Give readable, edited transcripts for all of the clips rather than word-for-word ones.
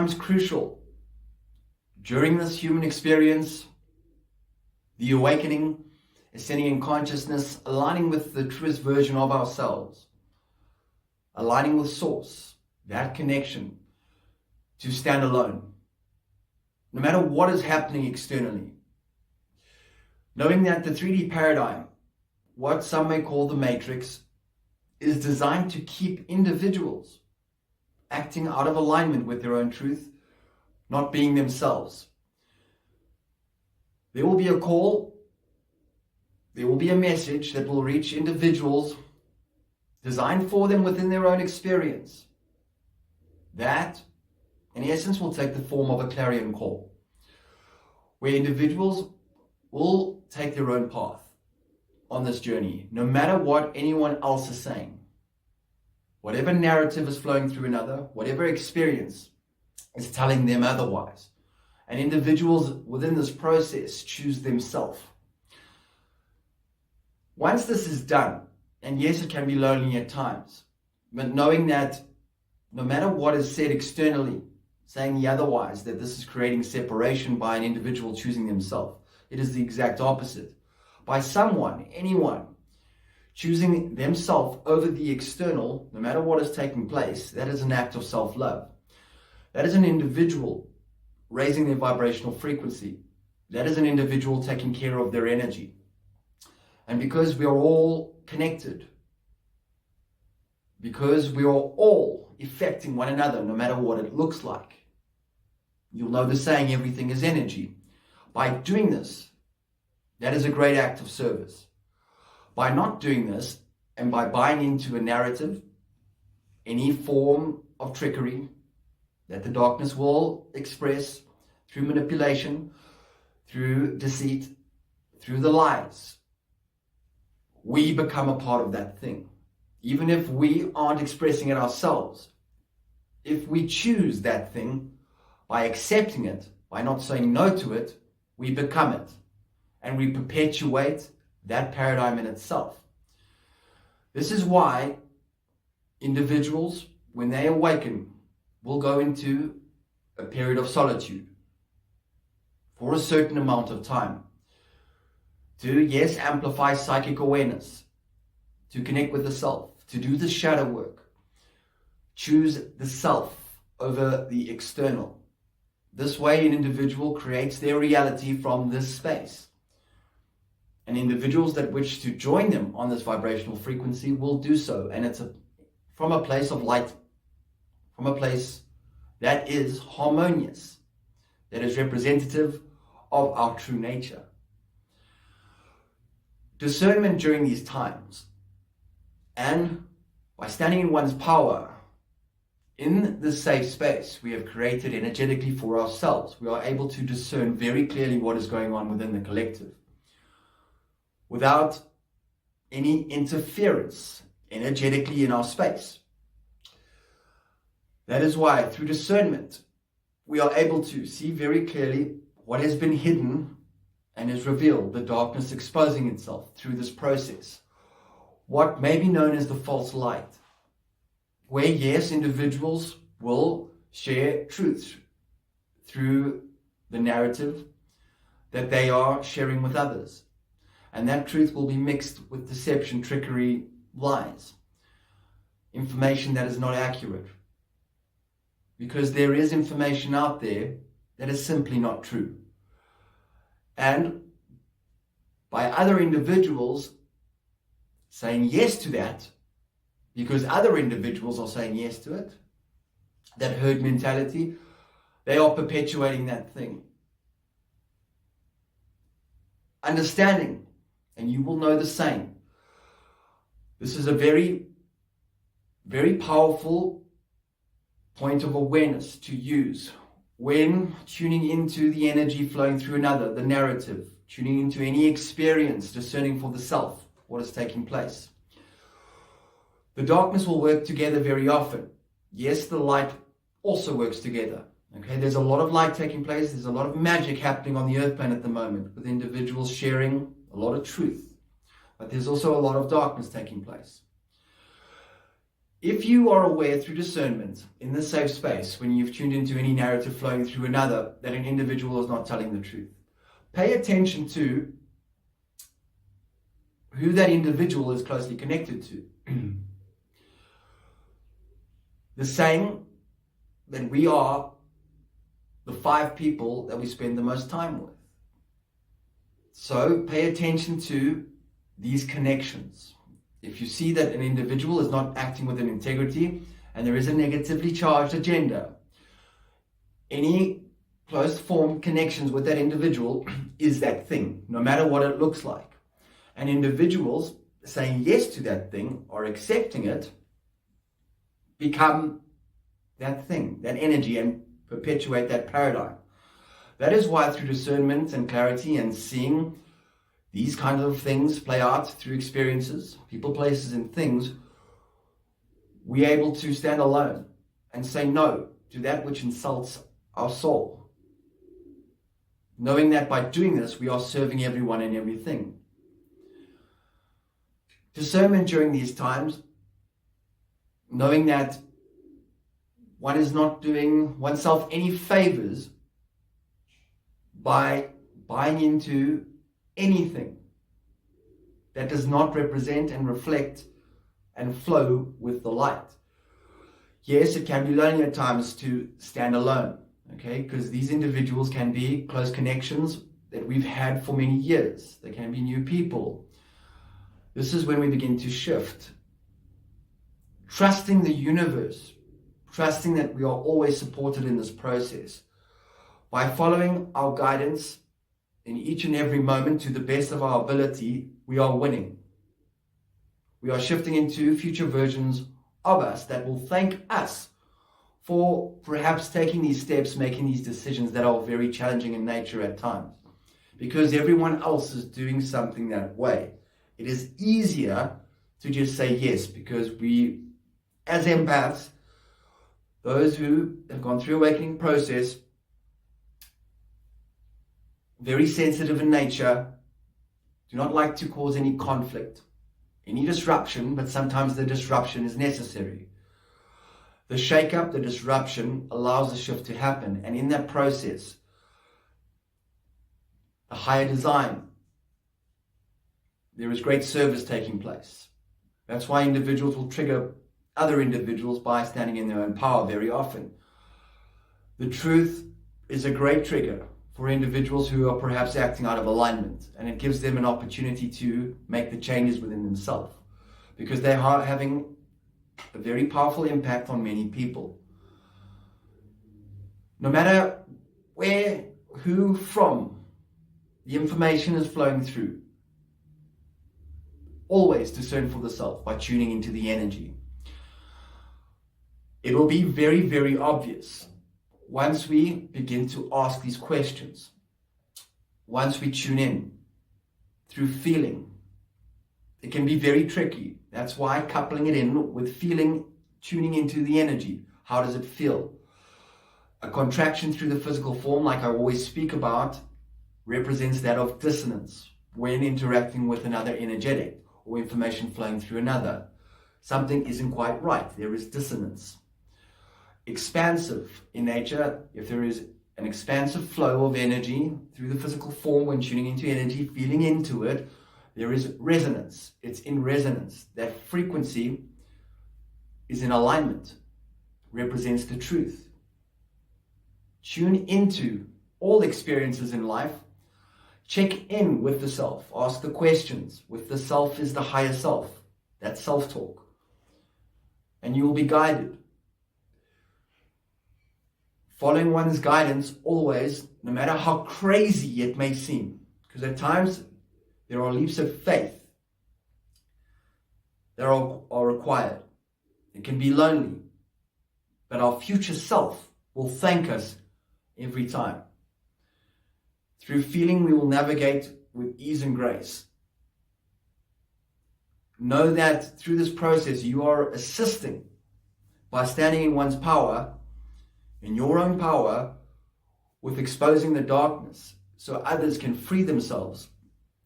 becomes crucial during this human experience, the awakening, ascending in consciousness, aligning with the truest version of ourselves, aligning with Source, that connection, to stand alone, no matter what is happening externally. Knowing that the 3D paradigm, what some may call the matrix, is designed to keep individuals acting out of alignment with their own truth, not being themselves. There will be a call, there will be a message that will reach individuals designed for them within their own experience. That, in essence, will take the form of a clarion call, where individuals will take their own path on this journey, no matter what anyone else is saying. Whatever narrative is flowing through another, whatever experience is telling them otherwise. And individuals within this process choose themselves. Once this is done, and yes, it can be lonely at times, but knowing that no matter what is said externally, saying the otherwise, that this is creating separation by an individual choosing themselves, it is the exact opposite. By someone, anyone, choosing themselves over the external, no matter what is taking place, that is an act of self-love. That is an individual raising their vibrational frequency. That is an individual taking care of their energy. And because we are all connected, because we are all affecting one another, no matter what it looks like, you'll know the saying, everything is energy. By doing this, that is a great act of service. By not doing this, and by buying into a narrative, any form of trickery that the darkness will express through manipulation, through deceit, through the lies, we become a part of that thing. Even if we aren't expressing it ourselves, if we choose that thing by accepting it, by not saying no to it, we become it. And we perpetuate that paradigm in itself. This is why individuals, when they awaken, will go into a period of solitude for a certain amount of time to, yes, amplify psychic awareness, to connect with the self, to do the shadow work, choose the self over the external. This way, an individual creates their reality from this space. And individuals that wish to join them on this vibrational frequency will do so. And it's from a place of light, from a place that is harmonious, that is representative of our true nature. Discernment during these times, and by standing in one's power, in this safe space we have created energetically for ourselves, we are able to discern very clearly what is going on within the collective, without any interference energetically in our space. That is why, through discernment, we are able to see very clearly what has been hidden and is revealed, the darkness exposing itself through this process. What may be known as the false light, where, yes, individuals will share truths through the narrative that they are sharing with others. And that truth will be mixed with deception, trickery, lies, information that is not accurate. Because there is information out there that is simply not true. And by other individuals saying yes to that, because other individuals are saying yes to it, that herd mentality, they are perpetuating that thing. Understanding, and you will know the same. This is a very, very powerful point of awareness to use when tuning into the energy flowing through another, the narrative, tuning into any experience, discerning for the self what is taking place. The darkness will work together very often. Yes, the light also works together. Okay, there's a lot of light taking place. There's a lot of magic happening on the earth plane at the moment, with individuals sharing a lot of truth. But there's also a lot of darkness taking place. If you are aware through discernment in the safe space, when you've tuned into any narrative flowing through another, that an individual is not telling the truth, pay attention to who that individual is closely connected to. The saying that we are the 5 people that we spend the most time with. So pay attention to these connections. If you see that an individual is not acting with an integrity and there is a negatively charged agenda, any close formed connections with that individual is that thing, no matter what it looks like. And individuals saying yes to that thing or accepting it become that thing, that energy, and perpetuate that paradigm. That is why through discernment and clarity and seeing these kinds of things play out through experiences, people, places, and things, we're able to stand alone and say no to that which insults our soul. Knowing that by doing this, we are serving everyone and everything. Discernment during these times, knowing that one is not doing oneself any favors by buying into anything that does not represent and reflect and flow with the light. Yes, it can be lonely at times to stand alone, okay? Because these individuals can be close connections that we've had for many years. They can be new people. This is when we begin to shift. Trusting the universe, trusting that we are always supported in this process. By following our guidance in each and every moment to the best of our ability, we are winning. We are shifting into future versions of us that will thank us for perhaps taking these steps, making these decisions that are very challenging in nature at times. Because everyone else is doing something that way. It is easier to just say yes, because we, as empaths, those who have gone through awakening process, very sensitive in nature, do not like to cause any conflict, any disruption, but sometimes the disruption is necessary. The shake-up, the disruption allows the shift to happen, and in that process, the higher design, there is great service taking place. That's why individuals will trigger other individuals by standing in their own power very often. The truth is a great trigger for individuals who are perhaps acting out of alignment, and it gives them an opportunity to make the changes within themselves, because they are having a very powerful impact on many people. No matter where, who, from the information is flowing through, always discern for the self by tuning into the energy. It will be very, very obvious once we begin to ask these questions, once we tune in through feeling. It can be very tricky. That's why coupling it in with feeling, tuning into the energy. How does it feel? A contraction through the physical form, like I always speak about, represents that of dissonance when interacting with another energetic or information flowing through another. Something isn't quite right. There is dissonance. Expansive in nature, if there is an expansive flow of energy through the physical form when tuning into energy, feeling into it, there is resonance. It's in resonance. That frequency is in alignment, represents the truth. Tune into all experiences in life. Check in with the self. Ask the questions. With the self is the higher self. That self-talk. And you will be guided. Following one's guidance always, no matter how crazy it may seem, because at times there are leaps of faith that are required. It can be lonely, but our future self will thank us every time. Through feeling, we will navigate with ease and grace. Know that through this process, you are assisting by standing in one's power, in your own power, with exposing the darkness so others can free themselves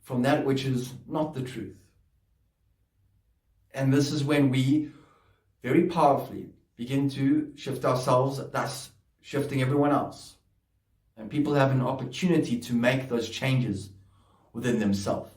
from that which is not the truth. And this is when we very powerfully begin to shift ourselves, thus shifting everyone else. And people have an opportunity to make those changes within themselves.